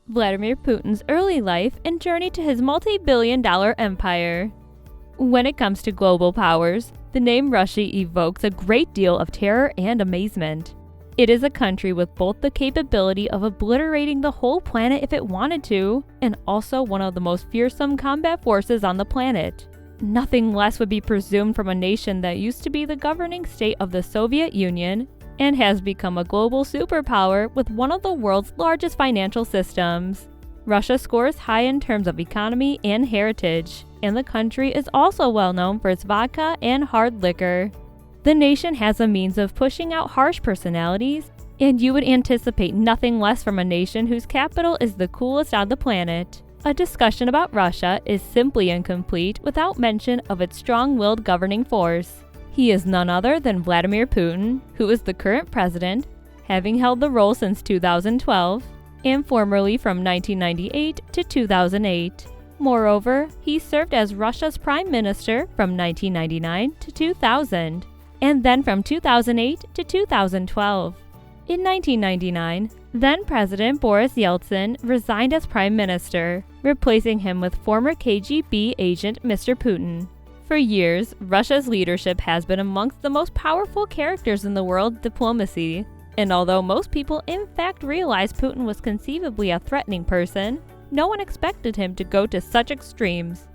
Vladimir Putin's early life and journey to his multi-billion-dollar empire. When it comes to global powers, the name Russia evokes a great deal of terror and amazement. It is a country with both the capability of obliterating the whole planet if it wanted to, and also one of the most fearsome combat forces on the planet. Nothing less would be presumed from a nation that used to be the governing state of the Soviet Union and has become a global superpower with one of the world's largest financial systems. Russia scores high in terms of economy and heritage, and the country is also well known for its vodka and hard liquor. The nation has a means of pushing out harsh personalities, and you would anticipate nothing less from a nation whose capital is the coolest on the planet. A discussion about Russia is simply incomplete without mention of its strong-willed governing force. He is none other than Vladimir Putin, who is the current president, having held the role since 2012, and formerly from 1998 to 2008. Moreover, he served as Russia's prime minister from 1999 to 2000, and then from 2008 to 2012. In 1999, then-President Boris Yeltsin resigned as prime minister, replacing him with former KGB agent Mr. Putin. For years, Russia's leadership has been amongst the most powerful characters in the world diplomacy, and although most people in fact realized Putin was conceivably a threatening person, no one expected him to go to such extremes,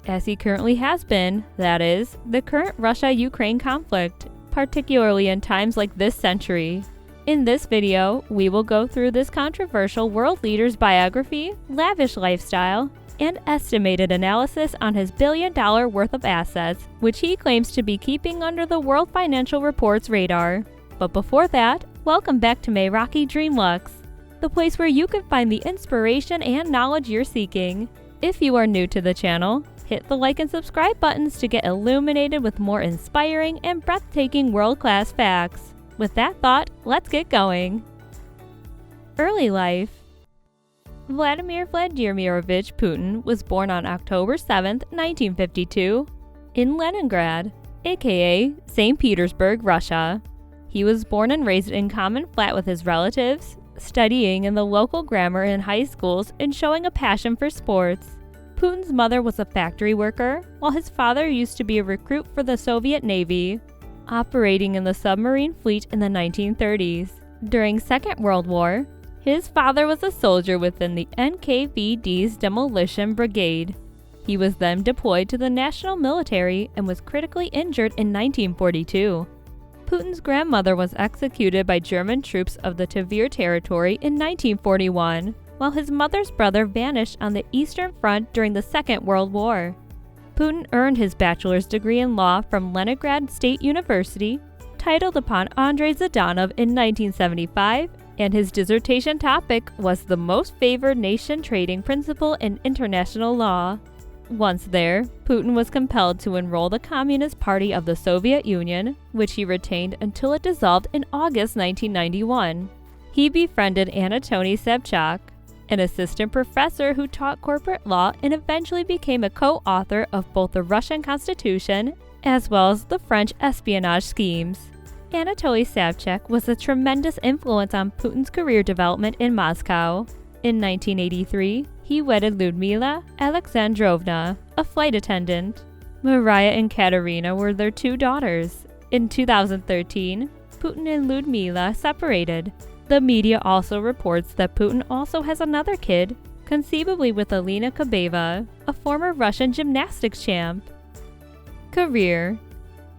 as he currently has been, that is, the current Russia-Ukraine conflict, particularly in times like this century. In this video, we will go through this controversial world leader's biography, lavish lifestyle, and estimated analysis on his $1 billion worth of assets, which he claims to be keeping under the World Financial Report's radar. But before that, welcome back to Meraki Dreamluxe, the place where you can find the inspiration and knowledge you're seeking. If you are new to the channel, hit the like and subscribe buttons to get illuminated with more inspiring and breathtaking world-class facts. With that thought, let's get going. Early life. Vladimir Vladimirovich Putin was born on October 7, 1952, in Leningrad, aka St. Petersburg, Russia. He was born and raised in a common flat with his relatives, studying in the local grammar and high schools and showing a passion for sports. Putin's mother was a factory worker, while his father used to be a recruit for the Soviet Navy, operating in the submarine fleet in the 1930s. During Second World War, his father was a soldier within the NKVD's Demolition Brigade. He was then deployed to the national military and was critically injured in 1942. Putin's grandmother was executed by German troops of the Tver territory in 1941, while his mother's brother vanished on the Eastern Front during the Second World War. Putin earned his bachelor's degree in law from Leningrad State University, titled upon Andrei Zhdanov in 1975, and his dissertation topic was the most favored nation trading principle in international law. Once there, Putin was compelled to enroll the Communist Party of the Soviet Union, which he retained until it dissolved in August 1991. He befriended Anatoly Sobchak, an assistant professor who taught corporate law and eventually became a co-author of both the Russian Constitution as well as the French espionage schemes. Anatoly Sobchak was a tremendous influence on Putin's career development in Moscow. In 1983, he wedded Lyudmila Alexandrovna, a flight attendant. Maria and Katerina were their two daughters. In 2013, Putin and Lyudmila separated. The media also reports that Putin also has another kid, conceivably with Alina Kabeva, a former Russian gymnastics champ. Career.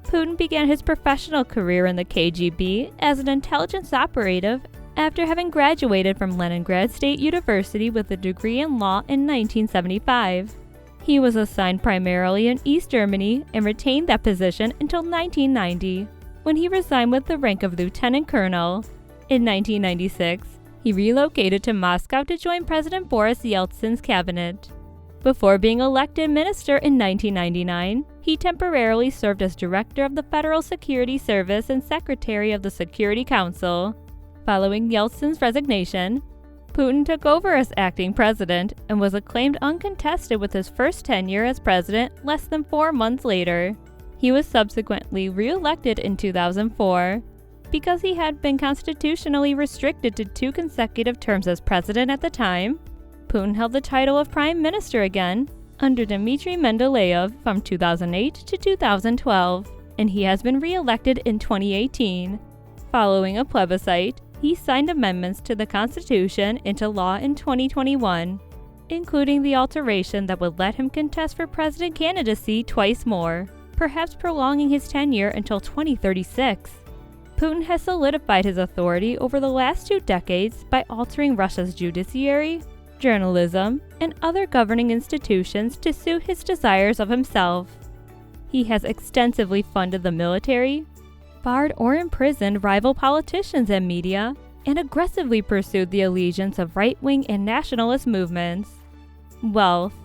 Putin began his professional career in the KGB as an intelligence operative after having graduated from Leningrad State University with a degree in law in 1975. He was assigned primarily in East Germany and retained that position until 1990, when he resigned with the rank of lieutenant colonel. In 1996, he relocated to Moscow to join President Boris Yeltsin's cabinet. Before being elected minister in 1999, he temporarily served as director of the Federal Security Service and secretary of the Security Council. Following Yeltsin's resignation, Putin took over as acting president and was acclaimed uncontested with his first tenure as president less than 4 months later. He was subsequently re-elected in 2004. Because he had been constitutionally restricted to 2 consecutive terms as president at the time, Putin held the title of Prime Minister again under Dmitry Medvedev from 2008 to 2012, and he has been re-elected in 2018. Following a plebiscite, he signed amendments to the Constitution into law in 2021, including the alteration that would let him contest for president candidacy twice more, perhaps prolonging his tenure until 2036. Putin has solidified his authority over the last 2 decades by altering Russia's judiciary, journalism, and other governing institutions to suit his desires of himself. He has extensively funded the military, barred or imprisoned rival politicians and media, and aggressively pursued the allegiance of right-wing and nationalist movements. Wealth.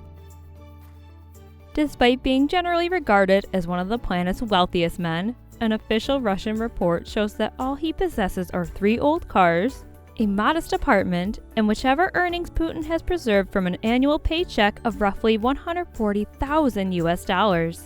Despite being generally regarded as one of the planet's wealthiest men, an official Russian report shows that all he possesses are 3 old cars, a modest apartment, and whichever earnings Putin has preserved from an annual paycheck of roughly $140,000.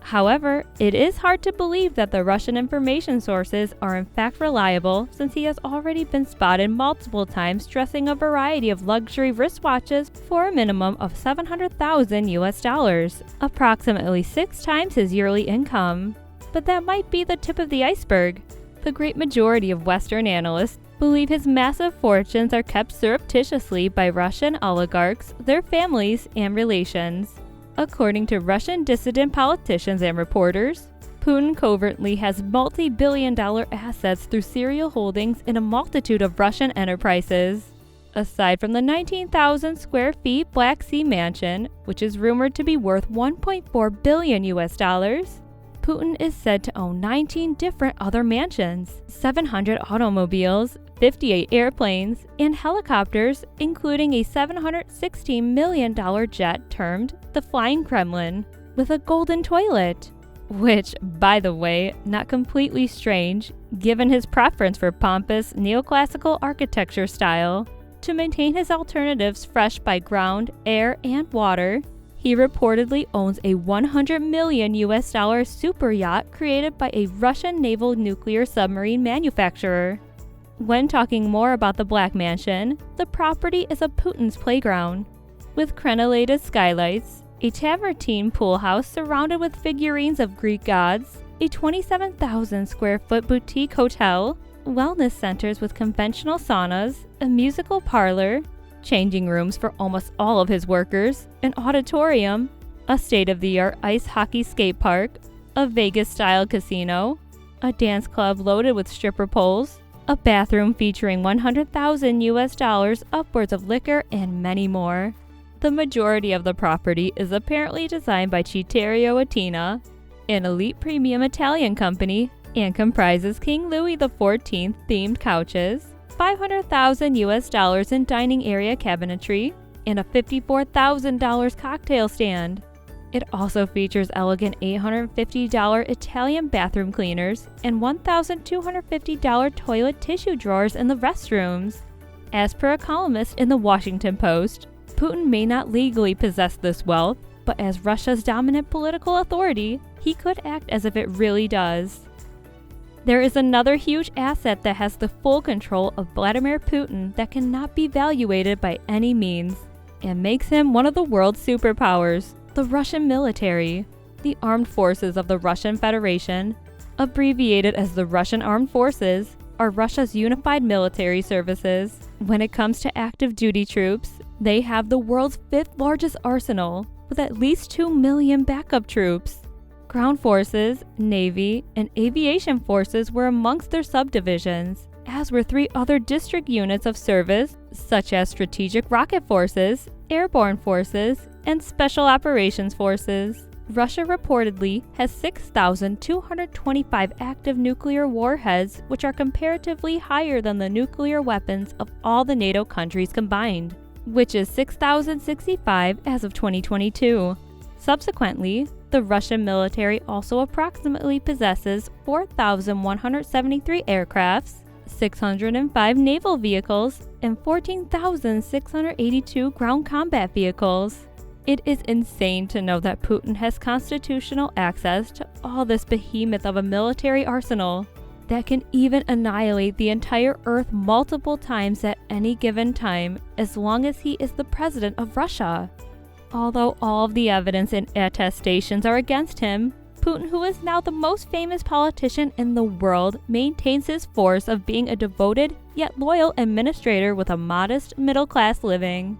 However, it is hard to believe that the Russian information sources are in fact reliable, since he has already been spotted multiple times dressing a variety of luxury wristwatches for a minimum of $700,000, approximately 6 times his yearly income. But that might be the tip of the iceberg. The great majority of Western analysts believe his massive fortunes are kept surreptitiously by Russian oligarchs, their families, and relations. According to Russian dissident politicians and reporters, Putin covertly has multi-billion-dollar assets through serial holdings in a multitude of Russian enterprises. Aside from the 19,000 square feet Black Sea mansion, which is rumored to be worth $1.4 billion, Putin is said to own 19 different other mansions, 700 automobiles, 58 airplanes, and helicopters, including a $716 million jet termed the Flying Kremlin, with a golden toilet. Which, by the way, not completely strange, given his preference for pompous neoclassical architecture style. To maintain his alternatives fresh by ground, air, and water, he reportedly owns a $100 million super yacht created by a Russian naval nuclear submarine manufacturer. When talking more about the Black Mansion, the property is a Putin's playground, with crenellated skylights, a Tavertine pool house surrounded with figurines of Greek gods, a 27,000 square foot boutique hotel, wellness centers with conventional saunas, a musical parlor, changing rooms for almost all of his workers, an auditorium, a state-of-the-art ice hockey skate park, a Vegas-style casino, a dance club loaded with stripper poles, a bathroom featuring $100,000 upwards of liquor, and many more. The majority of the property is apparently designed by Citterio Atina, an elite premium Italian company, and comprises King Louis XIV themed couches, $500,000 in dining area cabinetry, and a $54,000 cocktail stand. It also features elegant $850 Italian bathroom cleaners and $1,250 toilet tissue drawers in the restrooms. As per a columnist in the Washington Post, Putin may not legally possess this wealth, but as Russia's dominant political authority, he could act as if it really does. There is another huge asset that has the full control of Vladimir Putin that cannot be evaluated by any means, and makes him one of the world's superpowers: the Russian military. The armed forces of the Russian Federation, abbreviated as the Russian Armed Forces, are Russia's unified military services. When it comes to active duty troops, they have the world's 5th largest arsenal, with at least 2 million backup troops. Ground forces, Navy, and aviation forces were amongst their subdivisions, as were 3 other district units of service, such as Strategic Rocket Forces, Airborne Forces, and Special Operations Forces. Russia reportedly has 6,225 active nuclear warheads, which are comparatively higher than the nuclear weapons of all the NATO countries combined, which is 6,065 as of 2022. Subsequently, the Russian military also approximately possesses 4,173 aircrafts, 605 naval vehicles, and 14,682 ground combat vehicles. It is insane to know that Putin has constitutional access to all this behemoth of a military arsenal. that can even annihilate the entire Earth multiple times at any given time, as long as he is the president of Russia. Although all of the evidence and attestations are against him, Putin, who is now the most famous politician in the world, maintains his force of being a devoted yet loyal administrator with a modest middle-class living.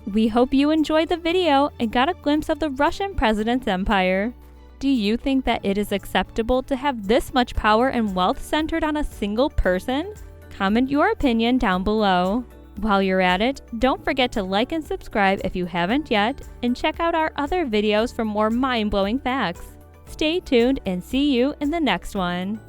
We hope you enjoyed the video and got a glimpse of the Russian president's empire. Do you think that it is acceptable to have this much power and wealth centered on a single person? Comment your opinion down below. While you're at it, don't forget to like and subscribe if you haven't yet, and check out our other videos for more mind-blowing facts. Stay tuned and see you in the next one.